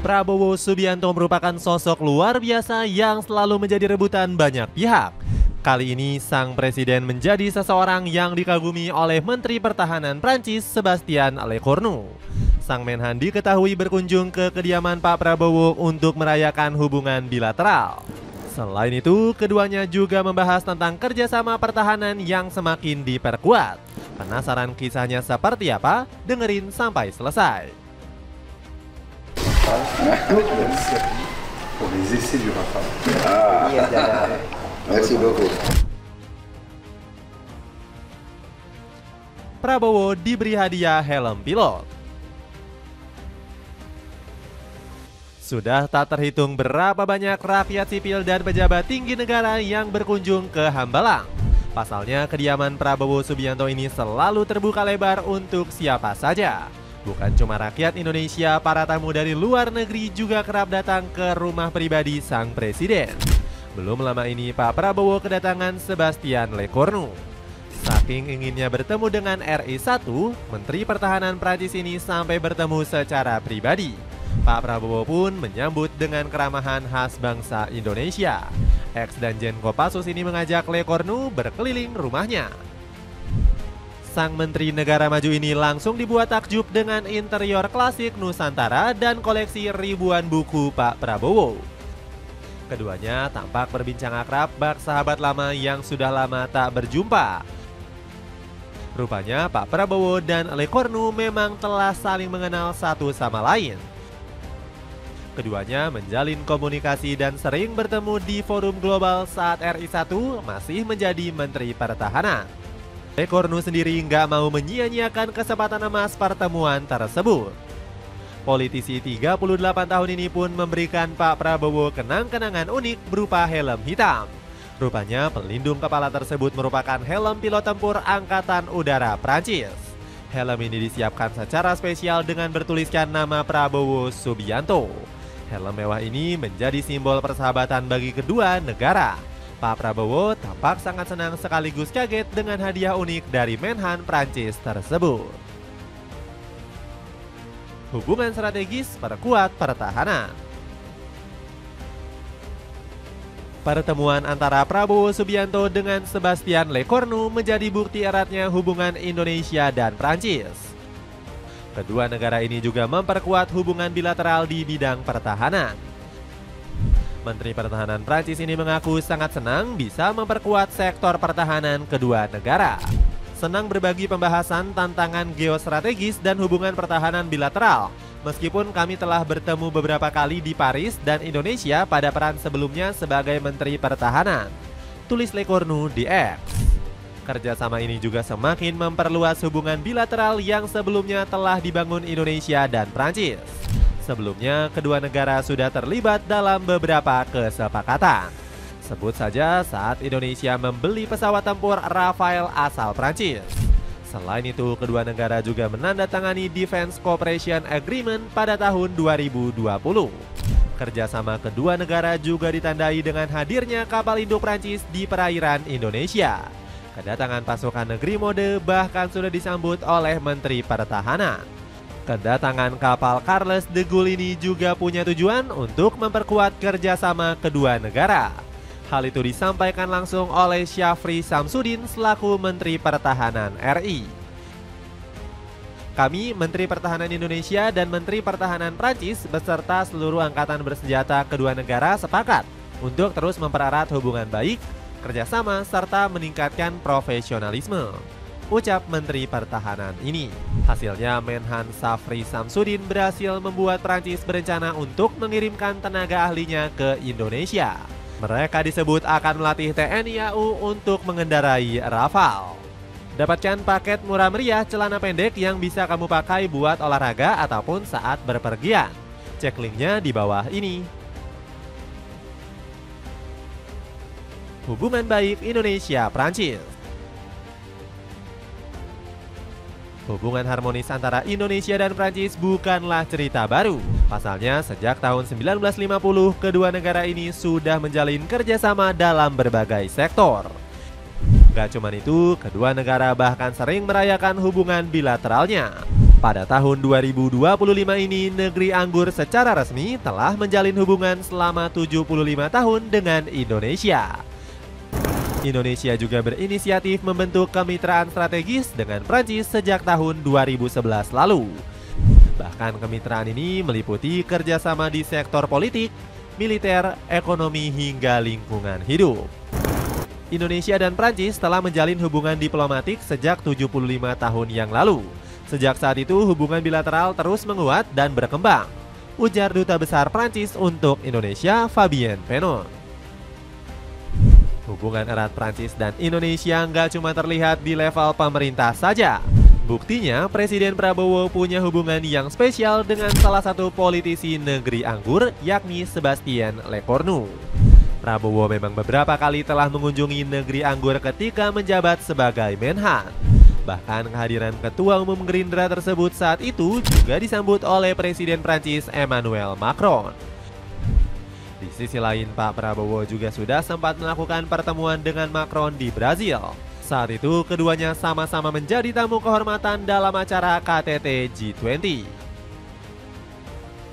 Prabowo Subianto merupakan sosok luar biasa yang selalu menjadi rebutan banyak pihak. Kali ini sang presiden menjadi seseorang yang dikagumi oleh Menteri Pertahanan Prancis Sébastien Lecornu. Sang Menhan diketahui berkunjung ke kediaman Pak Prabowo untuk merayakan hubungan bilateral. Selain itu, keduanya juga membahas tentang kerjasama pertahanan yang semakin diperkuat. Penasaran kisahnya seperti apa? Dengerin sampai selesai. Pour les essais du Rafale. Merci beaucoup. Prabowo diberi hadiah helm pilot. Sudah tak terhitung berapa banyak rakyat sipil dan pejabat tinggi negara yang berkunjung ke Hambalang. Pasalnya kediaman Prabowo Subianto ini selalu terbuka lebar untuk siapa saja. Bukan cuma rakyat Indonesia, para tamu dari luar negeri juga kerap datang ke rumah pribadi sang presiden. Belum lama ini Pak Prabowo kedatangan Sébastien Lecornu. Saking inginnya bertemu dengan RI1, Menteri Pertahanan Prancis ini sampai bertemu secara pribadi. Pak Prabowo pun menyambut dengan keramahan khas bangsa Indonesia. Ex-Danjen Kopassus ini mengajak Lecornu berkeliling rumahnya. Sang Menteri Negara Maju ini langsung dibuat takjub dengan interior klasik Nusantara dan koleksi ribuan buku Pak Prabowo. Keduanya tampak berbincang akrab bak sahabat lama yang sudah lama tak berjumpa. Rupanya Pak Prabowo dan Lecornu memang telah saling mengenal satu sama lain. Keduanya menjalin komunikasi dan sering bertemu di forum global saat RI1 masih menjadi Menteri Pertahanan. Lecornu sendiri nggak mau menyia-nyiakan kesempatan emas pertemuan tersebut. Politisi 38 tahun ini pun memberikan Pak Prabowo kenang-kenangan unik berupa helm hitam. Rupanya pelindung kepala tersebut merupakan helm pilot tempur Angkatan Udara Prancis. Helm ini disiapkan secara spesial dengan bertuliskan nama Prabowo Subianto. Helm mewah ini menjadi simbol persahabatan bagi kedua negara. Pak Prabowo tampak sangat senang sekaligus kaget dengan hadiah unik dari Menhan Prancis tersebut. Hubungan strategis perkuat pertahanan. Pertemuan antara Prabowo Subianto dengan Sébastien Lecornu menjadi bukti eratnya hubungan Indonesia dan Prancis. Kedua negara ini juga memperkuat hubungan bilateral di bidang pertahanan. Menteri Pertahanan Prancis ini mengaku sangat senang bisa memperkuat sektor pertahanan kedua negara. Senang berbagi pembahasan tantangan geostrategis dan hubungan pertahanan bilateral. Meskipun kami telah bertemu beberapa kali di Paris dan Indonesia pada peran sebelumnya sebagai Menteri Pertahanan, tulis Lecornu di X. Kerjasama ini juga semakin memperluas hubungan bilateral yang sebelumnya telah dibangun Indonesia dan Prancis. Sebelumnya, kedua negara sudah terlibat dalam beberapa kesepakatan. Sebut saja saat Indonesia membeli pesawat tempur Rafale asal Prancis. Selain itu, kedua negara juga menandatangani Defense Cooperation Agreement pada tahun 2020. Kerjasama kedua negara juga ditandai dengan hadirnya kapal induk Prancis di perairan Indonesia. Kedatangan pasukan negeri mode bahkan sudah disambut oleh Menteri Pertahanan. Kedatangan kapal Charles de Gaulle ini juga punya tujuan untuk memperkuat kerjasama kedua negara. Hal itu disampaikan langsung oleh Syafri Samsudin selaku Menteri Pertahanan RI. Kami, Menteri Pertahanan Indonesia dan Menteri Pertahanan Prancis beserta seluruh angkatan bersenjata kedua negara sepakat untuk terus mempererat hubungan baik, kerjasama, serta meningkatkan profesionalisme, ucap Menteri Pertahanan ini. Hasilnya Menhan Syafri Samsudin berhasil membuat Prancis berencana untuk mengirimkan tenaga ahlinya ke Indonesia. Mereka disebut akan melatih TNI AU untuk mengendarai Rafale. Dapatkan paket murah meriah celana pendek yang bisa kamu pakai buat olahraga ataupun saat berpergian. Cek linknya di bawah ini. Hubungan baik Indonesia-Prancis. Hubungan harmonis antara Indonesia dan Prancis bukanlah cerita baru. Pasalnya, sejak tahun 1950, kedua negara ini sudah menjalin kerjasama dalam berbagai sektor. Gak cuma itu, kedua negara bahkan sering merayakan hubungan bilateralnya. Pada tahun 2025 ini, negeri anggur secara resmi telah menjalin hubungan selama 75 tahun dengan Indonesia. Indonesia juga berinisiatif membentuk kemitraan strategis dengan Prancis sejak tahun 2011 lalu. Bahkan kemitraan ini meliputi kerjasama di sektor politik, militer, ekonomi, hingga lingkungan hidup. Indonesia dan Prancis telah menjalin hubungan diplomatik sejak 75 tahun yang lalu. Sejak saat itu hubungan bilateral terus menguat dan berkembang, ujar Duta Besar Prancis untuk Indonesia, Fabien Penon. Hubungan erat Prancis dan Indonesia nggak cuma terlihat di level pemerintah saja. Buktinya, Presiden Prabowo punya hubungan yang spesial dengan salah satu politisi negeri anggur, yakni Sebastien Lecornu. Prabowo memang beberapa kali telah mengunjungi negeri anggur ketika menjabat sebagai Menhan. Bahkan kehadiran Ketua Umum Gerindra tersebut saat itu juga disambut oleh Presiden Prancis Emmanuel Macron. Di sisi lain, Pak Prabowo juga sudah sempat melakukan pertemuan dengan Macron di Brazil. Saat itu, keduanya sama-sama menjadi tamu kehormatan dalam acara KTT G20.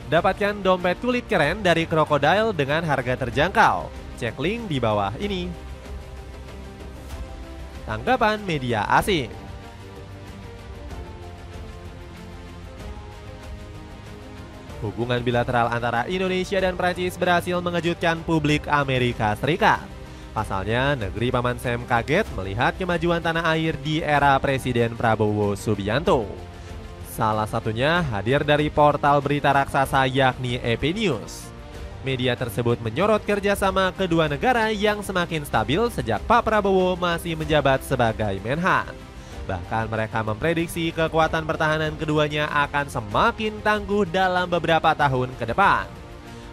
Dapatkan dompet kulit keren dari Crocodile dengan harga terjangkau. Cek link di bawah ini. Tanggapan media asing. Hubungan bilateral antara Indonesia dan Prancis berhasil mengejutkan publik Amerika Serikat. Pasalnya, negeri Paman Sam kaget melihat kemajuan tanah air di era Presiden Prabowo Subianto. Salah satunya hadir dari portal berita raksasa yakni EP News. Media tersebut menyorot kerjasama kedua negara yang semakin stabil sejak Pak Prabowo masih menjabat sebagai Menhan. Bahkan mereka memprediksi kekuatan pertahanan keduanya akan semakin tangguh dalam beberapa tahun ke depan.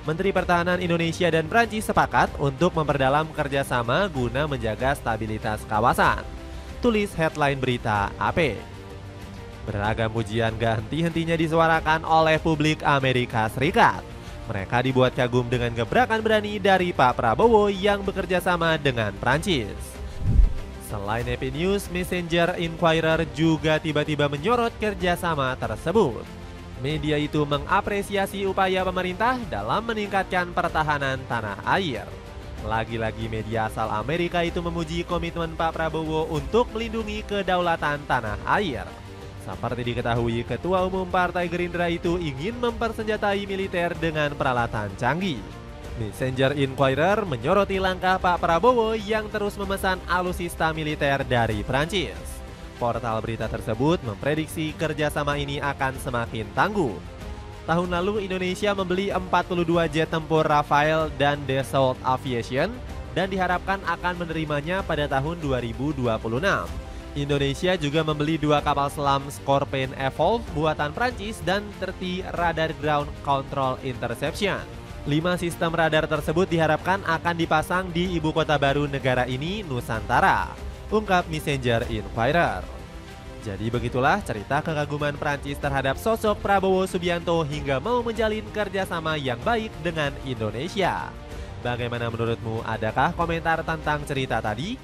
Menteri Pertahanan Indonesia dan Prancis sepakat untuk memperdalam kerjasama guna menjaga stabilitas kawasan. Tulis headline berita AP. Beragam pujian gak henti-hentinya disuarakan oleh publik Amerika Serikat. Mereka dibuat kagum dengan gebrakan berani dari Pak Prabowo yang bekerja sama dengan Prancis. Selain EP News, Messenger Inquirer juga tiba-tiba menyorot kerjasama tersebut. Media itu mengapresiasi upaya pemerintah dalam meningkatkan pertahanan tanah air. Lagi-lagi media asal Amerika itu memuji komitmen Pak Prabowo untuk melindungi kedaulatan tanah air. Seperti diketahui, Ketua Umum Partai Gerindra itu ingin mempersenjatai militer dengan peralatan canggih. Messenger Inquirer menyoroti langkah Pak Prabowo yang terus memesan alutsista militer dari Prancis. Portal berita tersebut memprediksi kerjasama ini akan semakin tangguh. Tahun lalu Indonesia membeli 42 jet tempur Rafael dan Dassault Aviation dan diharapkan akan menerimanya pada tahun 2026. Indonesia juga membeli 2 kapal selam Scorpion Evolve buatan Prancis dan 30 Radar Ground Control Interception. 5 sistem radar tersebut diharapkan akan dipasang di ibu kota baru negara ini, Nusantara, ungkap Messenger Inquirer. Jadi begitulah cerita kekaguman Prancis terhadap sosok Prabowo Subianto hingga mau menjalin kerjasama yang baik dengan Indonesia. Bagaimana menurutmu? Adakah komentar tentang cerita tadi?